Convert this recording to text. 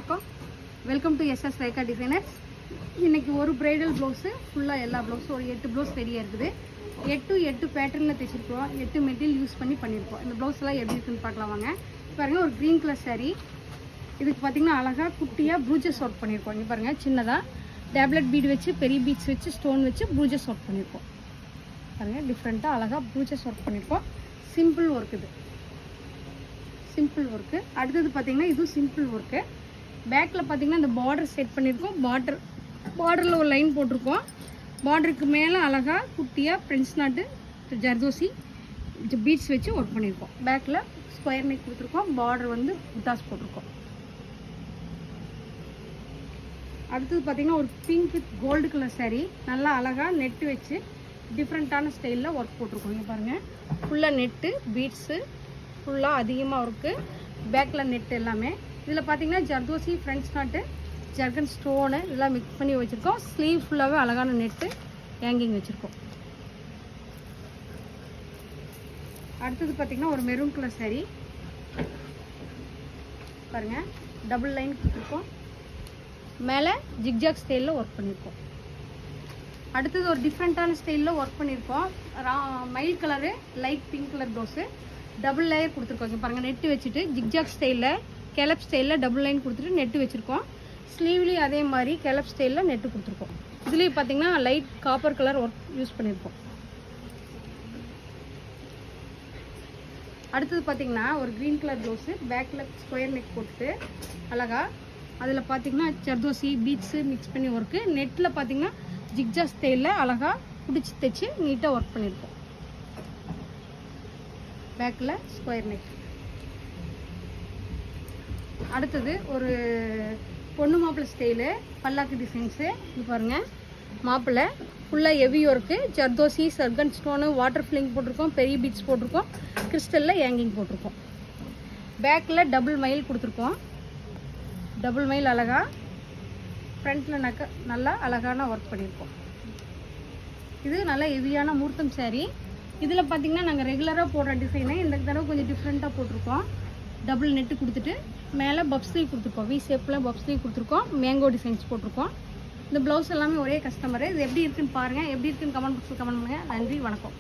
வணக்கம், welcome to SS Rekha designers. இன்றைக்கி ஒரு ப்ரைடல் ப்ளவுஸு ஃபுல்லாக எல்லா ப்ளவுஸும் ஒரு 8 ப்ளவுஸ் ரெடியாக இருக்குது. 8 பேட்டர்னில் தைச்சிருக்கோம், 8 மெட்டீரியல் யூஸ் பண்ணி பண்ணியிருக்கோம். இந்த ப்ளவுஸ்லாம் எப்படி இருக்குன்னு பார்க்கலாம் வாங்க. பாருங்கள், ஒரு க்ரீன் கலர் சாரீ. இதுக்கு பார்த்திங்கன்னா அழகாக குட்டியாக ப்ரூச்சஸ் ஒர்க் பண்ணியிருக்கோம். இங்கே பாருங்கள், சின்னதாக டேப்லெட் பீடு வச்சு பெரிய பீட்ஸ் வச்சு ஸ்டோன் வச்சு ப்ரூச்சஸ் ஒர்க் பண்ணியிருக்கோம். பாருங்கள், டிஃப்ரெண்ட்டாக அழகாக ப்ரூச்சஸ் ஒர்க் பண்ணியிருக்கோம். சிம்பிள் ஒர்க், இது சிம்பிள் ஒர்க்கு. அடுத்தது பார்த்திங்கன்னா இதுவும் சிம்பிள் ஒர்க்கு. பேக்கில் பார்த்திங்கன்னா இந்த பார்டர் செட் பண்ணியிருக்கோம். பார்டரில் ஒரு லைன் போட்டிருக்கோம். பார்டருக்கு மேலே அழகாக குட்டியாக ஃப்ரெண்ட்ஸ் நாட்டு ஜர்தோசி பீட்ஸ் வச்சு ஒர்க் பண்ணியிருக்கோம். பேக்கில் ஸ்கொயர் நெக் கொடுத்துருக்கோம். பார்டர் வந்து புட்டாஸ் போட்டிருக்கோம். அடுத்தது பார்த்திங்கன்னா ஒரு pink with gold colour sari. நல்லா அழகாக நெட்டு வச்சு டிஃப்ரெண்ட்டான ஸ்டைலில் ஒர்க் போட்டிருக்கோம். இங்கே பாருங்கள், ஃபுல்லாக நெட்டு பீட்ஸு ஃபுல்லாக அதிகமாக இருக்குது. பேக்கில் நெட் எல்லாமே. இதில் பார்த்திங்கன்னா ஜர்தோசி ஃப்ரெண்ட்ஸ் நாட்டு ஜர்கன் ஸ்டோனு இதெல்லாம் மிக்ஸ் பண்ணி வச்சுருக்கோம். ஸ்லீவ் ஃபுல்லாகவே அழகான நெட்டு ஹேங்கிங் வச்சுருக்கோம். அடுத்தது பார்த்திங்கன்னா ஒரு மெரூன் கலர் சாரீ. பாருங்கள், டபுள் லைன் கொடுத்துருக்கோம். மேலே ஜிக்ஜாக் ஸ்டைலில் ஒர்க் பண்ணியிருக்கோம். அடுத்தது ஒரு டிஃப்ரெண்ட்டான ஸ்டைலில் ஒர்க் பண்ணியிருக்கோம். மயில் colour light pink colour blouse double layer கொடுத்துருக்கோம். இங்கே பாருங்கள், நெட்டு வச்சுட்டு ஜிக்ஜாக் ஸ்டைலில் கெலப் ஸ்டைலில் டபுள் லைன் கொடுத்துட்டு நெட்டு வச்சுருக்கோம். ஸ்லீவ்லேயும் அதே மாதிரி கெலப் ஸ்டைலில் நெட்டு கொடுத்துருக்கோம். இதுலேயும் பார்த்திங்கன்னா light copper colour work use பண்ணியிருக்கோம். அடுத்தது பார்த்திங்கன்னா ஒரு க்ரீன் கலர் ப்ளவுஸு. பேக்கில் ஸ்கொயர் நெக் போட்டுட்டு அழகாக அதில் பார்த்திங்கன்னா ஜர்தோசி பீட்ஸு மிக்ஸ் பண்ணி ஒர்க்கு. நெட்டில் பார்த்திங்கன்னா ஜிக்ஜாக் ஸ்டைலில் அழகாக பிடிச்சி தைச்சி நீட்டாக ஒர்க் பண்ணியிருக்கோம். பேக்கில் ஸ்கொயர் நெக். அடுத்தது ஒரு பொண்ணு மாப்பிள்ளை ஸ்டைலு பல்லாக்கு டிசைன்ஸு. இது பாருங்கள், மாப்பிள்ளை ஃபுல்லாக ஹெவி ஒர்க்கு. ஜர்தோசி சர்கன் ஸ்டோனு வாட்டர் ஃபில்லிங் போட்டிருக்கோம். பெரிய பீட்ஸ் போட்டிருக்கோம். கிறிஸ்டலில் ஹேங்கிங் போட்டிருக்கோம். பேக்கில் டபுள் மயில் கொடுத்துருக்கோம். டபுள் மயில் அழகாக ஃப்ரண்ட்டில் நல்லா அழகான ஒர்க் பண்ணியிருக்கோம். இது நல்லா ஹெவியான மூர்த்தம் சாரீ. இதில் பார்த்திங்கன்னா நாங்கள் ரெகுலராக போடுற டிசைனை இந்த தடவை கொஞ்சம் டிஃப்ரெண்ட்டாக போட்டிருக்கோம். டபுள் நெட்டு கொடுத்துட்டு மேலே பப் ஸ்லீவ் கொடுத்துருக்கோம். வி ஷேப்பில் பப் ஸ்லீவ் கொடுத்துருக்கோம். மேங்கோ டிசைன்ஸ் போட்டிருக்கோம். இந்த ப்ளவுஸ் எல்லாமே ஒரே கஸ்டமரு. இது எப்படி இருக்குன்னு பாருங்கள். எப்படி இருக்குன்னு கமெண்ட் பாக்ஸில் கமெண்ட் பண்ணுங்கள். நன்றி, வணக்கம்.